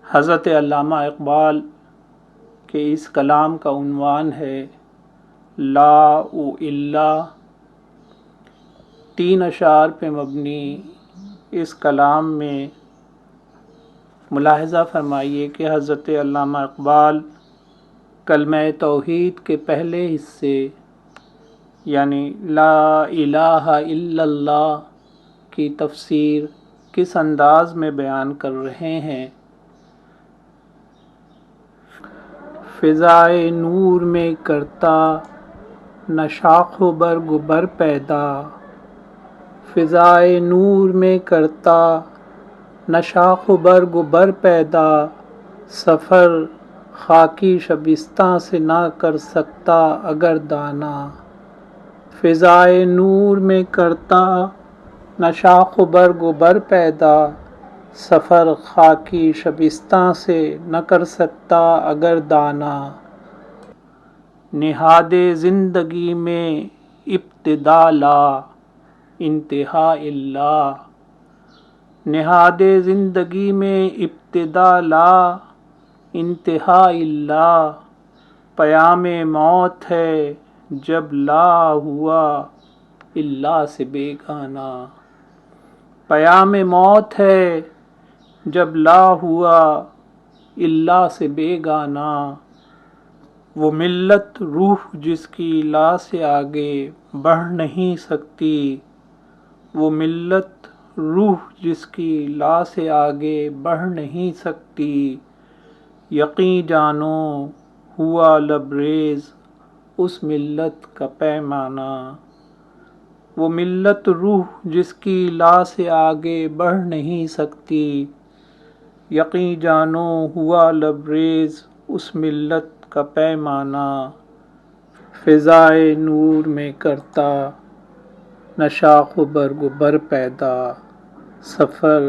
حضرت علامہ اقبال کے اس کلام کا عنوان ہے لا و الا۔ 3 اشعار پہ مبنی اس کلام میں ملاحظہ فرمائیے کہ حضرت علامہ اقبال کلمہ توحید کے پہلے حصے یعنی لا الہ الا اللہ کی تفسیر کس انداز میں بیان کر رہے ہیں۔ فضائے نور میں کرتا نہ شاخ و برگ و بر پیدا، فضائے نور میں کرتا نہ شاخ و برگ و بر پیدا، سفر خاکی شبستاں سے نہ کر سکتا اگر دانا۔ فضائے نور میں کرتا نہ شاخ و برگ و بر پیدا، سفر خاکی شبستاں سے نہ کر سکتا اگر دانا۔ نہاد زندگی میں ابتدا لا انتہا الا، نہاد زندگی میں ابتدا لا انتہا الا، پیام موت ہے جب لا ہوا الا سے بیگانہ۔ پیام موت ہے جب لا ہوا الا سے بیگانہ، وہ ملت روح جس کی لا سے آگے بڑھ نہیں سکتی، وہ ملت روح جس کی لا سے آگے بڑھ نہیں سکتی، یقین جانو ہوا لبریز اس ملت کا پیمانہ۔ وہ ملت روح جس کی لا سے آگے بڑھ نہیں سکتی، یقین جانو ہوا لبریز اس ملت کا پیمانہ۔ فضائے نور میں کرتا نہ شاخ و برگ و بر پیدا، سفر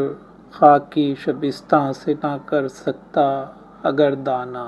خاکی شبستاں سے نہ کر سکتا اگر دانا۔